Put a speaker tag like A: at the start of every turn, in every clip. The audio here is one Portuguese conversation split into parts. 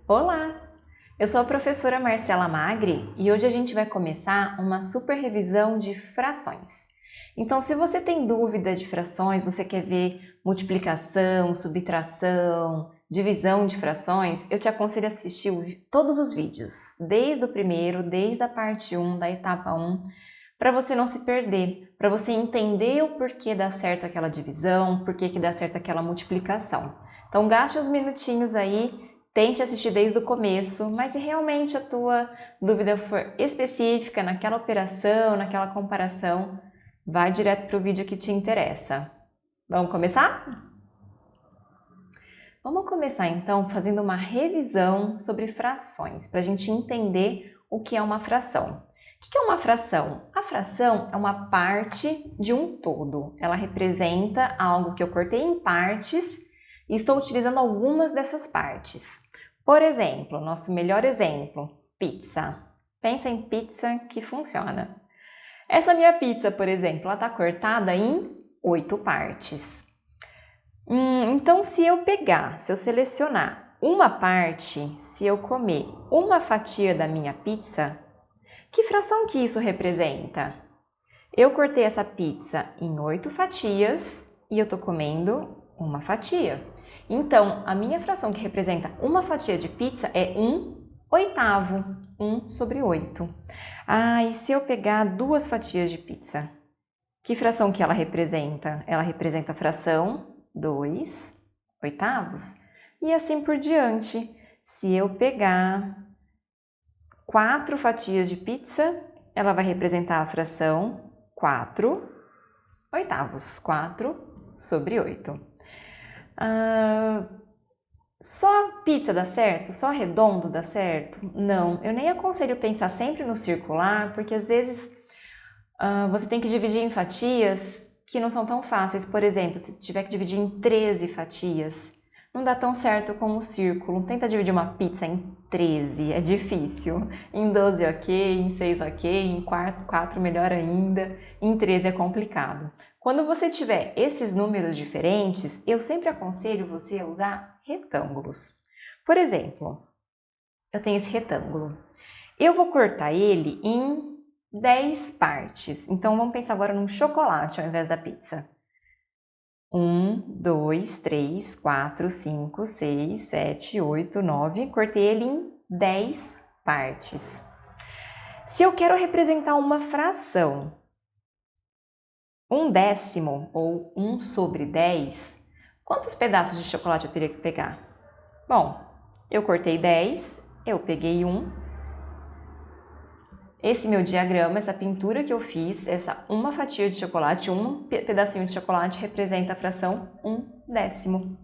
A: Olá! Eu sou a professora Marcela Magri e hoje a gente vai começar uma super revisão de frações. Então, se você tem dúvida de frações, você quer ver multiplicação, subtração, divisão de frações, eu te aconselho a assistir todos os vídeos, desde o primeiro, desde a parte 1, da etapa 1, para você não se perder, para você entender o porquê dá certo aquela divisão, porquê que dá certo aquela multiplicação. Então, gaste uns minutinhos aí. Tente assistir desde o começo, mas se realmente a tua dúvida for específica naquela operação, naquela comparação, vai direto para o vídeo que te interessa. Vamos começar? Vamos começar então fazendo uma revisão sobre frações, para a gente entender o que é uma fração. O que é uma fração? A fração é uma parte de um todo. Ela representa algo que eu cortei em partes e estou utilizando algumas dessas partes. Por exemplo, nosso melhor exemplo, pizza. Pensa em pizza que funciona. Essa minha pizza, por exemplo, ela está cortada em 8 partes. Então, se eu selecionar uma parte, se eu comer uma fatia da minha pizza, que fração que isso representa? Eu cortei essa pizza em 8 fatias e eu estou comendo uma fatia. Então, a minha fração que representa uma fatia de pizza é 1/8, 1 sobre 8. E se eu pegar 2 fatias de pizza? Que fração que ela representa? Ela representa a fração 2/8. E assim por diante. Se eu pegar 4 fatias de pizza, ela vai representar a fração 4/8, 4 sobre 8. Só pizza dá certo? Só redondo dá certo? Não, eu nem aconselho pensar sempre no circular, porque às vezes você tem que dividir em fatias que não são tão fáceis. Por exemplo, se tiver que dividir em 13 fatias, não dá tão certo como o círculo. Tenta dividir uma pizza em 13, é difícil. Em 12 ok, em 6 ok, em 4 melhor ainda, em 13 é complicado. Quando você tiver esses números diferentes, eu sempre aconselho você a usar retângulos. Por exemplo, eu tenho esse retângulo. Eu vou cortar ele em 10 partes. Então, vamos pensar agora num chocolate ao invés da pizza. 1, 2, 3, 4, 5, 6, 7, 8, 9. Cortei ele em 10 partes. Se eu quero representar uma fração, 1/10 ou 1 sobre 10, quantos pedaços de chocolate eu teria que pegar? Bom, eu cortei 10, eu peguei 1. Esse meu diagrama, essa pintura que eu fiz, essa uma fatia de chocolate, um pedacinho de chocolate representa a fração 1/10.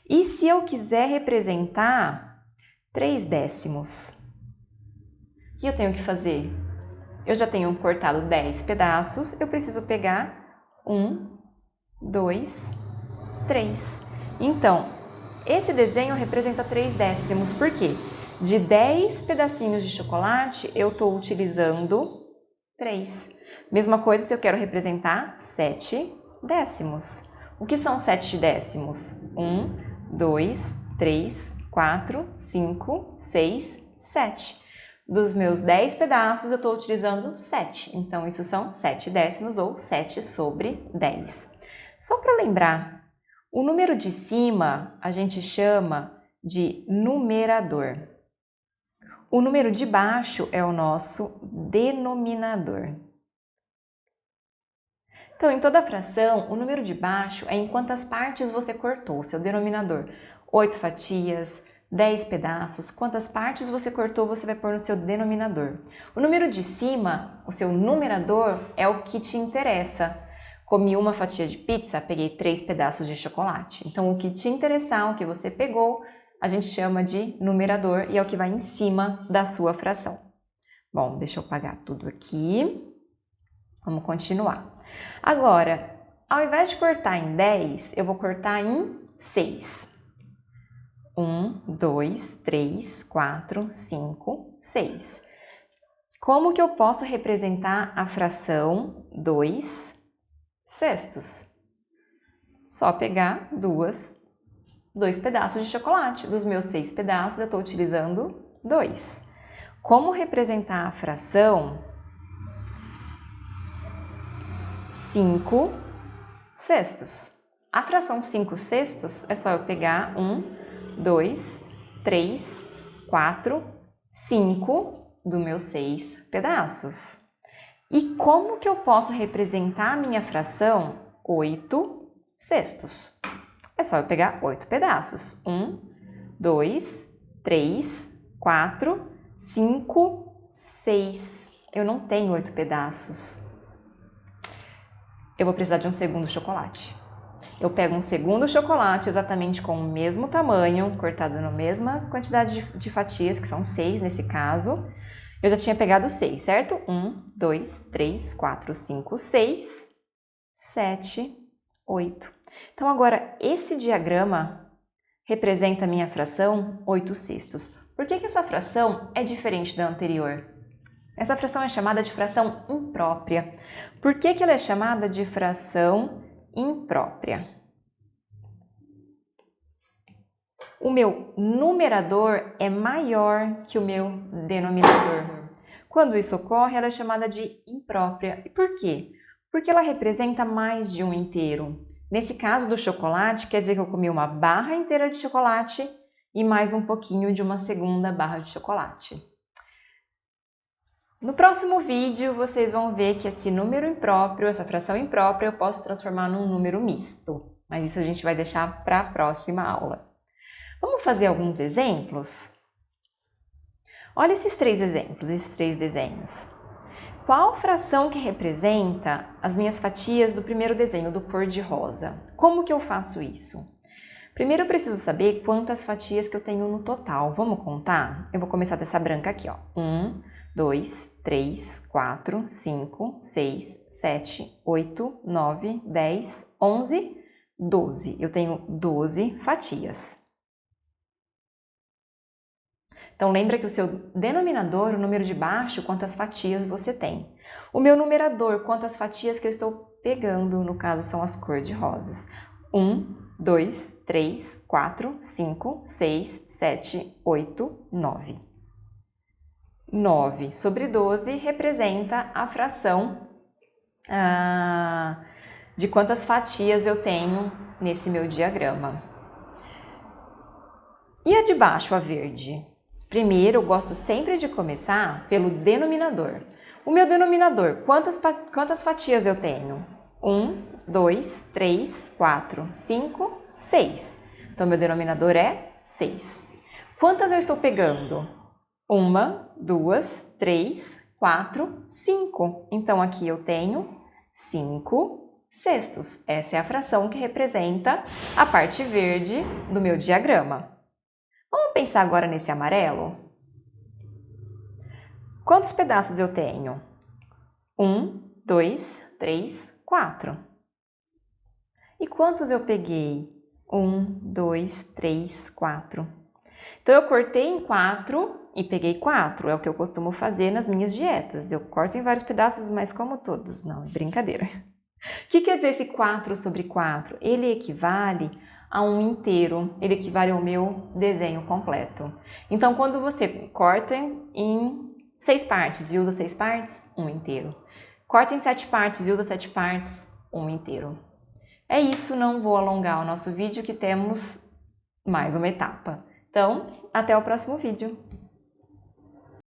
A: E se eu quiser representar 3/10, o que eu tenho que fazer? Eu já tenho cortado 10 pedaços, eu preciso pegar 1, 2, 3. Então, esse desenho representa 3/10. Por quê? De 10 pedacinhos de chocolate, eu estou utilizando 3. Mesma coisa se eu quero representar 7/10. O que são 7/10? 1, 2, 3, 4, 5, 6, 7. Dos meus 10 pedaços, eu estou utilizando 7. Então, isso são 7/10 ou 7 sobre 10. Só para lembrar, o número de cima a gente chama de numerador. O número de baixo é o nosso denominador. Então, em toda fração, o número de baixo é em quantas partes você cortou, seu denominador. 8 fatias, 10 pedaços, quantas partes você cortou, você vai pôr no seu denominador. O número de cima, o seu numerador, é o que te interessa. Comi uma fatia de pizza, peguei 3 pedaços de chocolate. Então, o que te interessar, o que você pegou, a gente chama de numerador e é o que vai em cima da sua fração. Bom, deixa eu apagar tudo aqui. Vamos continuar. Agora, ao invés de cortar em 10, eu vou cortar em 6. 1, 2, 3, 4, 5, 6. Como que eu posso representar a fração 2/6? Só pegar 2 2 pedaços de chocolate. Dos meus 6 pedaços, eu estou utilizando 2. Como representar a fração 5 sextos? A fração 5 sextos é só eu pegar 1, 2, 3, 4, 5 dos meus 6 pedaços. E como que eu posso representar a minha fração 8 sextos? É só eu pegar 8 pedaços. 1, 2, 3, 4, 5, 6. Eu não tenho 8 pedaços. Eu vou precisar de um segundo chocolate. Eu pego um segundo chocolate exatamente com o mesmo tamanho, cortado na mesma quantidade de fatias, que são 6 nesse caso. Eu já tinha pegado 6, certo? 1, 2, 3, 4, 5, 6, 7, 8. Então, agora, esse diagrama representa a minha fração 8 sextos. Por que essa fração é diferente da anterior? Essa fração é chamada de fração imprópria. Por que ela é chamada de fração imprópria? O meu numerador é maior que o meu denominador. Quando isso ocorre, ela é chamada de imprópria. E por quê? Porque ela representa mais de um inteiro. Nesse caso do chocolate, quer dizer que eu comi uma barra inteira de chocolate e mais um pouquinho de uma segunda barra de chocolate. No próximo vídeo, vocês vão ver que esse número impróprio, essa fração imprópria, eu posso transformar num número misto. Mas isso a gente vai deixar para a próxima aula. Vamos fazer alguns exemplos? Olha esses 3 exemplos, esses 3 desenhos. Qual fração que representa as minhas fatias do primeiro desenho, do cor-de-rosa? Como que eu faço isso? Primeiro eu preciso saber quantas fatias que eu tenho no total. Vamos contar? Eu vou começar dessa branca aqui, ó. 1, 2, 3, 4, 5, 6, 7, 8, 9, 10, 11, 12. Eu tenho 12 fatias. Então, lembra que o seu denominador, o número de baixo, quantas fatias você tem. O meu numerador, quantas fatias que eu estou pegando, no caso, são as cor-de-rosas. 1, 2, 3, 4, 5, 6, 7, 8, 9. 9 sobre 12 representa a fração de quantas fatias eu tenho nesse meu diagrama. E a de baixo, a verde? Primeiro, eu gosto sempre de começar pelo denominador. O meu denominador, quantas fatias eu tenho? 1, 2, 3, 4, 5, 6. Então, meu denominador é 6. Quantas eu estou pegando? 1, 2, 3, 4, 5. Então, aqui eu tenho 5 sextos. Essa é a fração que representa a parte verde do meu diagrama. Vamos pensar agora nesse amarelo? Quantos pedaços eu tenho? 1, 2, 3, 4. E quantos eu peguei? 1, 2, 3, 4. Então, eu cortei em 4 e peguei 4. É o que eu costumo fazer nas minhas dietas. Eu corto em vários pedaços, mas como todos. Não, é brincadeira. O que quer dizer esse 4 sobre 4? Ele equivale a um inteiro, ele equivale ao meu desenho completo. Então, quando você corta em 6 partes e usa 6 partes, um inteiro. Corta em 7 partes e usa 7 partes, um inteiro. É isso, não vou alongar o nosso vídeo que temos mais uma etapa. Então, até o próximo vídeo.